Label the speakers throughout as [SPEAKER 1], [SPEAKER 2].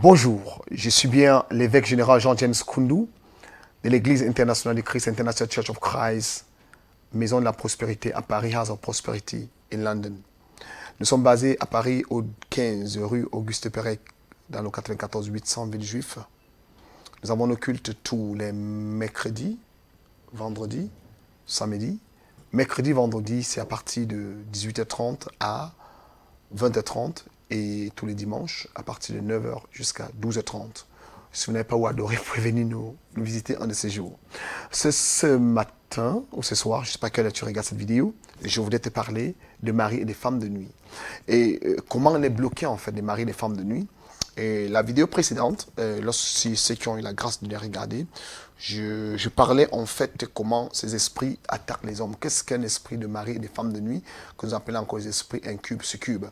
[SPEAKER 1] Bonjour, je suis bien l'évêque général Jean-James Koundou de l'Église internationale de Christ, International Church of Christ, Maison de la Prospérité à Paris, House of Prosperity, in London. Nous sommes basés à Paris au 15 rue Auguste Perret, dans le 94 800 Villejuif. Nous avons nos cultes tous les mercredis, vendredis, samedis. Mercredi, vendredi, c'est à partir de 18h30 à 20h30 et tous les dimanches à partir de 9h jusqu'à 12h30. Si vous n'avez pas où adorer, vous pouvez venir nous visiter un de ces jours. Ce matin ou ce soir, je ne sais pas à quelle heure tu regardes cette vidéo, je voudrais te parler de maris et des femmes de nuit. Et comment on est bloqué en fait des maris et des femmes de nuit. Et la vidéo précédente, lorsque ceux qui ont eu la grâce de les regarder, je parlais en fait de comment ces esprits attaquent les hommes. Qu'est-ce qu'un esprit de mari et de femme de nuit, que nous appelons encore les esprits incubes, succubes.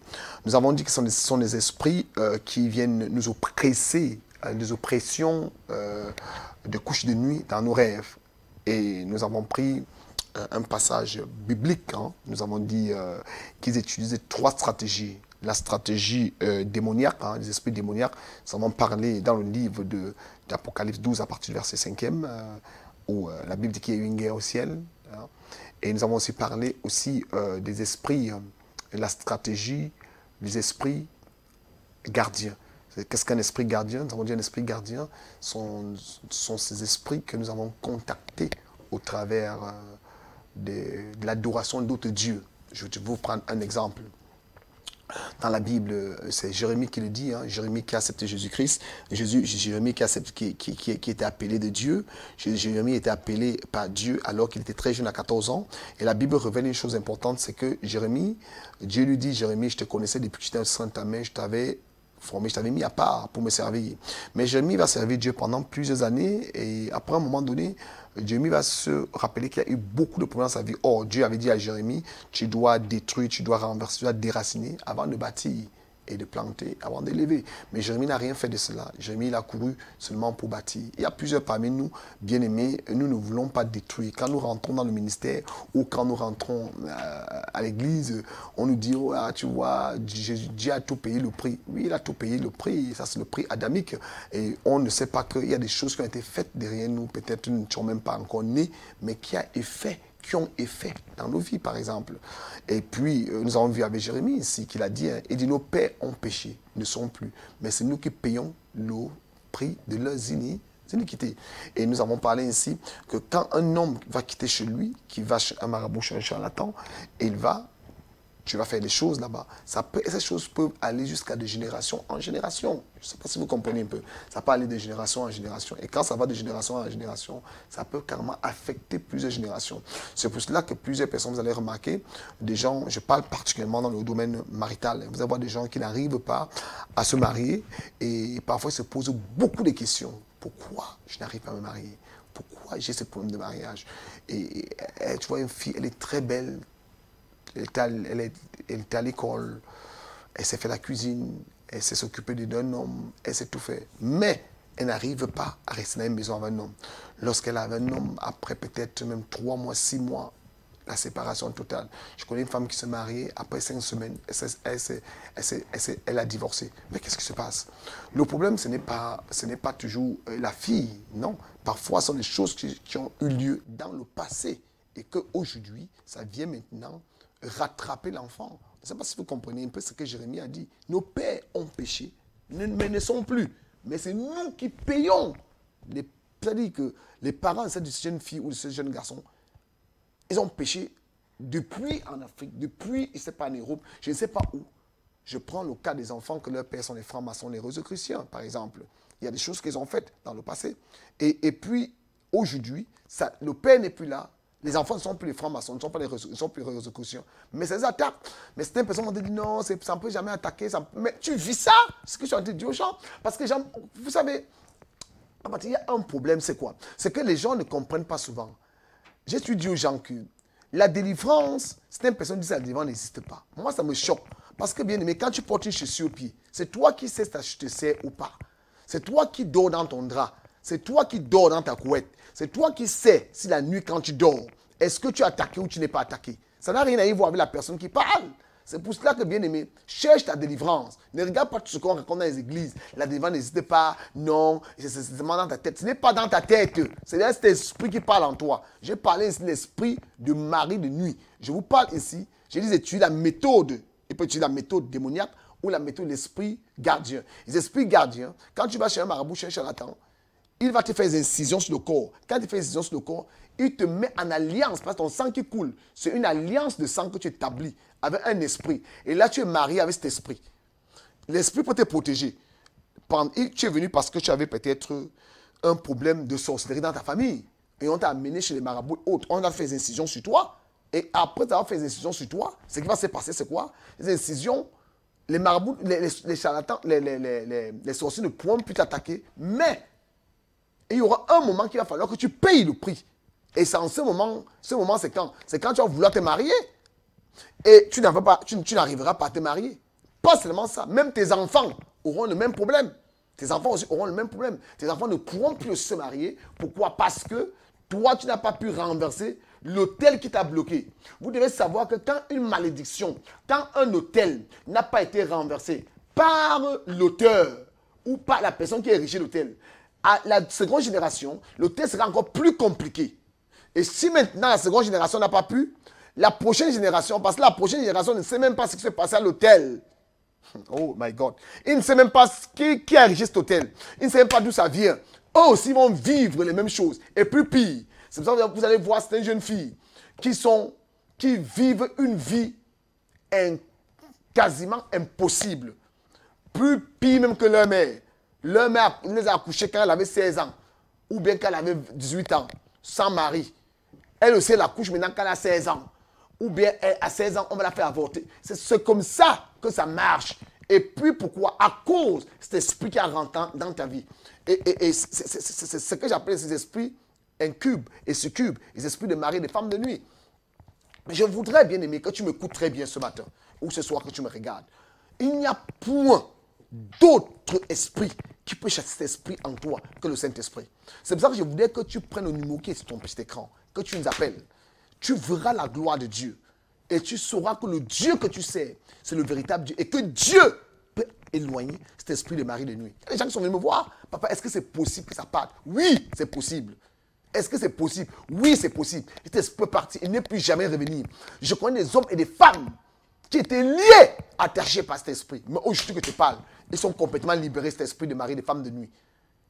[SPEAKER 1] Nous avons dit que ce sont des esprits qui viennent nous oppresser, des oppressions de couches de nuit dans nos rêves. Et nous avons pris un passage biblique. Hein. Nous avons dit qu'ils utilisaient 3 stratégies. La stratégie démoniaque, hein, les esprits démoniaques, nous avons parlé dans le livre d'Apocalypse 12 à partir du verset 5e, où la Bible dit qu'il y a eu une guerre au ciel. Hein. Et nous avons aussi parlé aussi des esprits, la stratégie des esprits gardiens. Qu'est-ce qu'un esprit gardien? Nous avons dit un esprit gardien sont ces esprits que nous avons contactés au travers de l'adoration d'autres dieux. Je vais vous prendre un exemple. Dans la Bible, c'est Jérémie qui le dit, hein, Jérémie qui a accepté Jésus-Christ, Jérémie qui était appelé de Dieu, Jérémie était appelé par Dieu alors qu'il était très jeune à 14 ans. Et la Bible révèle une chose importante, c'est que Jérémie, Dieu lui dit, Jérémie, je te connaissais depuis que tu étais au sein de ta mère, je t'avais formé, je t'avais mis à part pour me servir. Mais Jérémie va servir Dieu pendant plusieurs années et après un moment donné, Jérémie va se rappeler qu'il y a eu beaucoup de problèmes dans sa vie. Or, Dieu avait dit à Jérémie, tu dois détruire, tu dois renverser, tu dois déraciner avant de bâtir et de planter, avant d'élever. Mais Jérémie n'a rien fait de cela. Jérémie, il a couru seulement pour bâtir. Il y a plusieurs parmi nous, bien-aimés, nous ne voulons pas détruire. Quand nous rentrons dans le ministère ou quand nous rentrons à l'église, on nous dit, oh, ah, tu vois, Dieu a tout payé le prix. Oui, il a tout payé le prix. Ça, c'est le prix adamique. Et on ne sait pas qu'il y a des choses qui ont été faites derrière nous. Peut-être nous ne sommes même pas encore nés, mais qui ont effet dans nos vies, par exemple. Et puis, nous avons vu avec Jérémie ici qu'il a dit, hein, il dit, nos pères ont péché, ne sont plus, mais c'est nous qui payons le prix de leurs iniquités. Et nous avons parlé ici que quand un homme va quitter chez lui, qui va chez un marabout, chez un charlatan, tu vas faire des choses là-bas. Ces choses peuvent aller jusqu'à de génération en génération. Je ne sais pas si vous comprenez un peu. Ça peut aller de génération en génération. Et quand ça va de génération en génération, ça peut carrément affecter plusieurs générations. C'est pour cela que plusieurs personnes, vous allez remarquer, des gens, je parle particulièrement dans le domaine marital, vous allez voir des gens qui n'arrivent pas à se marier et parfois ils se posent beaucoup de questions. Pourquoi je n'arrive pas à me marier? Pourquoi j'ai ce problème de mariage? Et tu vois, une fille, elle est très belle. Elle était à l'école, elle s'est fait la cuisine, elle s'est s'occuper d'un homme, elle s'est tout fait. Mais elle n'arrive pas à rester dans une maison avec un homme. Lorsqu'elle a un homme, après peut-être même 3 mois, 6 mois, la séparation totale. Je connais une femme qui s'est mariée, après 5 semaines, elle a divorcé. Mais qu'est-ce qui se passe? Le problème, ce n'est pas toujours la fille, non. Parfois, ce sont des choses qui ont eu lieu dans le passé et qu'aujourd'hui, ça vient maintenant rattraper l'enfant. Je ne sais pas si vous comprenez un peu ce que Jérémie a dit. Nos pères ont péché, mais ne sont plus. Mais c'est nous qui payons. C'est-à-dire que les parents de cette jeune fille ou de ce jeune garçon, ils ont péché depuis en Afrique, depuis, je ne sais pas, en Europe, je ne sais pas où. Je prends le cas des enfants que leurs pères sont les francs-maçons, les chrétiens, par exemple. Il y a des choses qu'ils ont faites dans le passé. Et puis, aujourd'hui, le père n'est plus là. Les enfants ne sont plus les francs-maçons, ne sont plus les résolutions. Mais ces attaques, mais certaines personnes vont te dire non, ça ne peut jamais attaquer. Mais tu vis ça, ce que je suis en train de dire aux gens. Parce que, vous savez, il y a un problème, c'est quoi? C'est que les gens ne comprennent pas souvent. J'ai dit aux gens que la délivrance, certaines personnes disent que la délivrance n'existe pas. Moi, ça me choque. Parce que, bien aimé, quand tu portes une chaussure au pied, c'est toi qui sais si tu te sers ou pas. C'est toi qui dors dans ton drap. C'est toi qui dors dans ta couette. C'est toi qui sais si la nuit, quand tu dors, est-ce que tu es attaqué ou tu n'es pas attaqué. Ça n'a rien à voir avec la personne qui parle. C'est pour cela que, bien aimé, cherche ta délivrance. Ne regarde pas tout ce qu'on raconte dans les églises. La délivrance n'hésite pas. Non, c'est seulement dans ta tête. Ce n'est pas dans ta tête. C'est cet esprit qui parle en toi. J'ai parlé ici de l'esprit de mari de nuit. Je vous parle ici. Je dis étudier la méthode. Il peut utiliser la méthode démoniaque ou la méthode de l'esprit gardien. Les esprits gardiens, quand tu vas chez un marabout, chez un charlatan, il va te faire des incisions sur le corps. Quand il fait des incisions sur le corps, il te met en alliance, parce que ton sang qui coule, c'est une alliance de sang que tu établis avec un esprit. Et là, tu es marié avec cet esprit. L'esprit peut te protéger. Tu es venu parce que tu avais peut-être un problème de sorcellerie dans ta famille. Et on t'a amené chez les marabouts autres. On a fait des incisions sur toi. Et après avoir fait des incisions sur toi, ce qui va se passer, c'est quoi? Les incisions, les marabouts, les charlatans, les sorciers ne pourront plus t'attaquer. Mais il y aura un moment qu'il va falloir que tu payes le prix. Et c'est en ce moment c'est quand? C'est quand tu vas vouloir te marier. Et tu n'arriveras pas à te marier. Pas seulement ça, même tes enfants auront le même problème. Tes enfants aussi auront le même problème. Tes enfants ne pourront plus se marier. Pourquoi? Parce que toi, tu n'as pas pu renverser l'autel qui t'a bloqué. Vous devez savoir que quand une malédiction, quand un autel n'a pas été renversé par l'auteur ou par la personne qui a érigé l'autel, à la seconde génération, l'autel sera encore plus compliqué. Et si maintenant la seconde génération n'a pas pu, la prochaine génération, parce que la prochaine génération ne sait même pas ce qui s'est passé à l'autel. Oh my God. Il ne sait même pas qui a érigé cet autel. Il ne sait même pas d'où ça vient. Eux aussi vont vivre les mêmes choses. Et plus pire. C'est pour ça que vous allez voir certaines jeunes filles qui vivent une vie quasiment impossible. Plus pire même que leur mère. Leur mère les a accouchés quand elle avait 16 ans. Ou bien quand elle avait 18 ans. Sans mari. Elle aussi, elle accouche maintenant quand elle a 16 ans. Ou bien à 16 ans, on va la faire avorter. C'est comme ça que ça marche. Et puis pourquoi? À cause de cet esprit qui rentre dans ta vie. Et c'est ce que j'appelle ces esprits incubes et succubes. Les esprits de mari et de femmes de nuit. Mais je voudrais bien aimer que tu m'écoutes très bien ce matin. Ou ce soir que tu me regardes. Il n'y a point d'autre esprit qui peut chasser cet esprit en toi que le Saint-Esprit. C'est pour ça que je voudrais que tu prennes le numéro qui est sur ton petit écran, que tu nous appelles. Tu verras la gloire de Dieu. Et tu sauras que le Dieu que tu sais, c'est le véritable Dieu. Et que Dieu peut éloigner cet esprit de mari de nuit. Il y a des gens qui sont venus me voir. Papa, est-ce que c'est possible que ça parte? Oui, c'est possible. Est-ce que c'est possible? Oui, c'est possible. Cet esprit peut partir. Il n'est plus jamais revenir. Je connais des hommes et des femmes qui étaient liés, attachés par cet esprit. Mais aujourd'hui que tu parles, ils sont complètement libérés, cet esprit de mari et de femme de nuit.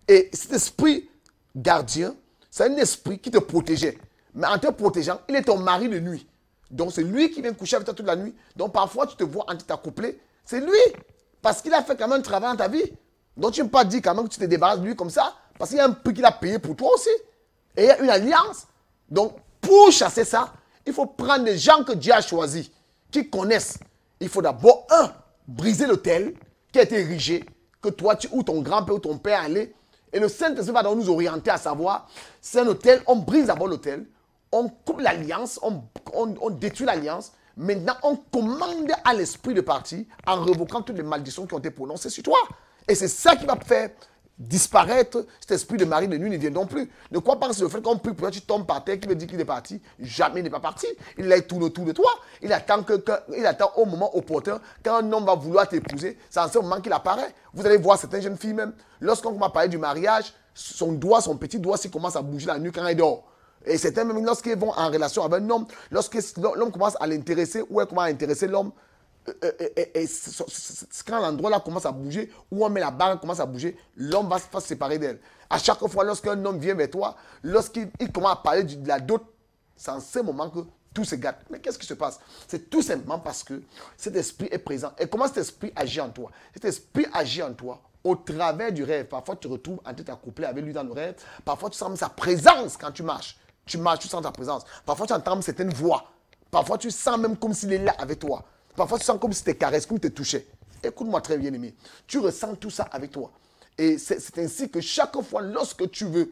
[SPEAKER 1] Et cet esprit gardien, c'est un esprit qui te protégeait. Mais en te protégeant, il est ton mari de nuit. Donc c'est lui qui vient coucher avec toi toute la nuit. Donc parfois tu te vois en t'accoupler. C'est lui. Parce qu'il a fait quand même un travail dans ta vie. Donc tu ne peux pas dire quand même que tu te débarrasses de lui comme ça. Parce qu'il y a un prix qu'il a payé pour toi aussi. Et il y a une alliance. Donc pour chasser ça, il faut prendre des gens que Dieu a choisis, qui connaissent. Il faut d'abord, briser l'autel qui a été érigé, que toi ou ton grand-père ou ton père allait. Et le Saint-Esprit va donc nous orienter à savoir, c'est un autel, on brise d'abord l'autel, on coupe l'alliance, on détruit l'alliance. Maintenant, on commande à l'esprit de partir en révoquant toutes les malédictions qui ont été prononcées sur toi. Et c'est ça qui va faire disparaître cet esprit de mari de nuit, ne viendront plus. Ne crois pas que c'est le fait qu'on prie pour toi, tu tombes par terre, qui veut dire qu'il est parti. Jamais il n'est pas parti. Il est tout autour de toi. Il attend au moment opportun, quand un homme va vouloir t'épouser, c'est en ce moment qu'il apparaît. Vous allez voir certaines jeunes filles même, lorsqu'on va parler du mariage, son petit doigt, s'il commence à bouger la nuit quand elle dort. Et certains même, lorsqu'ils vont en relation avec un homme, lorsque l'homme commence à l'intéresser, ou elle commence à intéresser l'homme, quand l'endroit là commence à bouger, où on met la barre, commence à bouger, l'homme va se séparer d'elle. À chaque fois, lorsqu'un homme vient vers toi, lorsqu'il commence à parler de la dot, c'est en ce moment que tout se gâte. Mais qu'est-ce qui se passe? C'est tout simplement parce que cet esprit est présent. Et comment cet esprit agit en toi? Cet esprit agit en toi au travers du rêve. Parfois, tu te retrouves en tête accouplé avec lui dans le rêve. Parfois, tu sens sa présence quand tu marches. Tu marches, tu sens ta présence. Parfois, tu entends certaines voix. Parfois, tu sens même comme s'il est là avec toi. Parfois, tu sens comme si tu te caresses, comme si tu te touchais. Écoute-moi très bien, aimé. Tu ressens tout ça avec toi. Et c'est ainsi que chaque fois, lorsque tu veux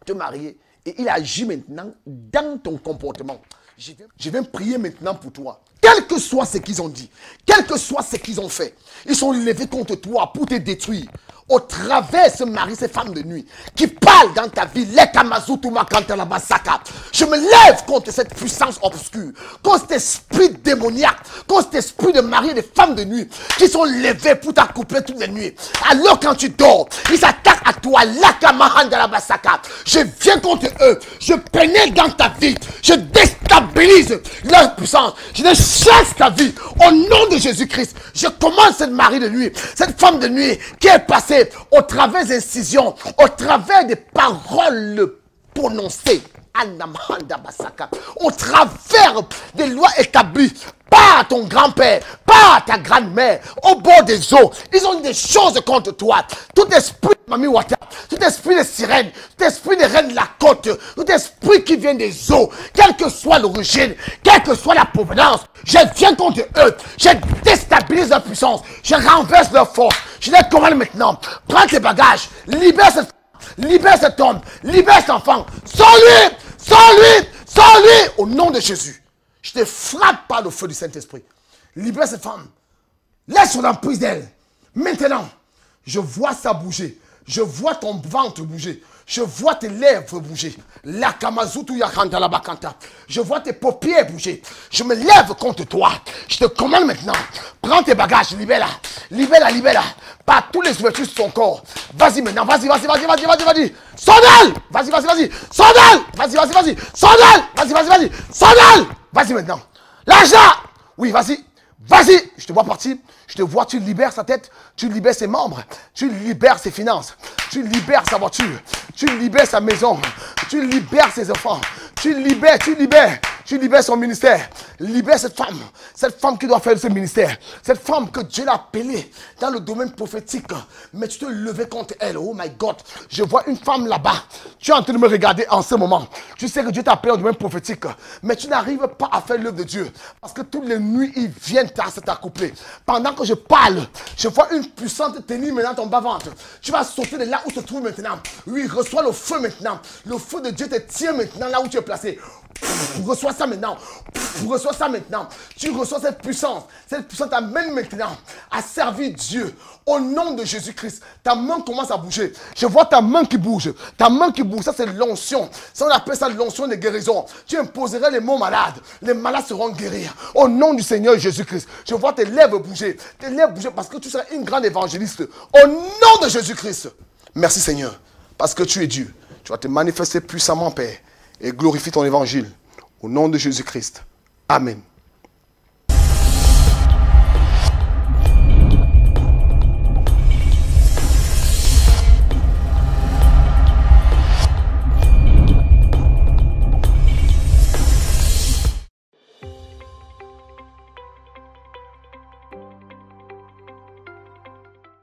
[SPEAKER 1] te marier, et il agit maintenant dans ton comportement. Je viens prier maintenant pour toi. Quel que soit ce qu'ils ont dit, quel que soit ce qu'ils ont fait, ils sont levés contre toi pour te détruire. au travers de ce mari, ces femmes de nuit, qui parlent dans ta vie, je me lève contre cette puissance obscure, contre cet esprit démoniaque, contre cet esprit de mari et de femmes de nuit, qui sont levés pour t'accoupler toutes les nuits. Alors quand tu dors, ils s'attaquent à toi, je viens contre eux, je pénètre dans ta vie, je déstabilise leur puissance, je chasse ta vie, au nom de Jésus-Christ. Je commande cette mari de nuit, cette femme de nuit qui est passée au travers des incisions, au travers des paroles prononcées, au travers des lois établies par ton grand-père, par ta grand-mère, au bord des eaux. Ils ont des choses contre toi. Tout esprit de Mami Wata, tout esprit de sirène, tout esprit de reine de la côte, tout esprit qui vient des eaux, quelle que soit l'origine, quelle que soit la provenance, je viens contre eux, je déstabilise leur puissance, je renverse leur force, je les commande maintenant. Prends tes bagages, libère cet homme, libère cet enfant, sors-lui, sors-lui, sors-lui, au nom de Jésus. Je te frappe par le feu du Saint-Esprit. Libère cette femme. Laisse son emprise d'elle. Maintenant, je vois ça bouger. Je vois ton ventre bouger. Je vois tes lèvres bouger. La kamazutu yakanta la bakanta. Je vois tes paupières bouger. Je me lève contre toi. Je te commande maintenant. Prends tes bagages. Libère-la. Libère-la, libère-la. Par tous les ouvertures de son corps. Vas-y maintenant. Vas-y, vas-y, vas-y, vas-y, vas-y, vas-y. Sandal. Vas-y, vas-y, vas-y. Sandal. Vas-y, vas-y, vas-y. Sandal. Vas-y, vas-y, vas-y. Sandal. Vas-y maintenant. L'argent. Oui, vas-y. Vas-y. Je te vois partir. Je te vois, tu libères sa tête. Tu libères ses membres. Tu libères ses finances. Tu libères sa voiture. Tu libères sa maison. Tu libères ses enfants. Tu libères son ministère. Libère cette femme qui doit faire ce ministère. Cette femme que Dieu l'a appelée dans le domaine prophétique. Mais tu te levais contre elle. Oh my God. Je vois une femme là-bas. Tu es en train de me regarder en ce moment. Tu sais que Dieu t'a appelé au domaine prophétique. Mais tu n'arrives pas à faire l'œuvre de Dieu. Parce que toutes les nuits, ils viennent t'accoupler. Pendant que je parle, je vois une puissante tenue maintenant dans ton bas-ventre. Tu vas sauter de là où tu te trouves maintenant. Oui, reçois le feu maintenant. Le feu de Dieu te tient maintenant là où tu es placé. Reçois ça maintenant. Reçois ça maintenant. Tu reçois cette puissance. Cette puissance t'amène maintenant à servir Dieu. Au nom de Jésus-Christ, ta main commence à bouger. Je vois ta main qui bouge. Ta main qui bouge, ça c'est l'onction. Ça on appelle ça l'onction de guérison. Tu imposerais les mots malades. Les malades seront guéris. Au nom du Seigneur Jésus-Christ, je vois tes lèvres bouger. Tes lèvres bouger parce que tu seras une grande évangéliste. Au nom de Jésus-Christ. Merci Seigneur. Parce que tu es Dieu. Tu vas te manifester puissamment, Père. Et glorifie ton évangile. Au nom de Jésus-Christ. Amen.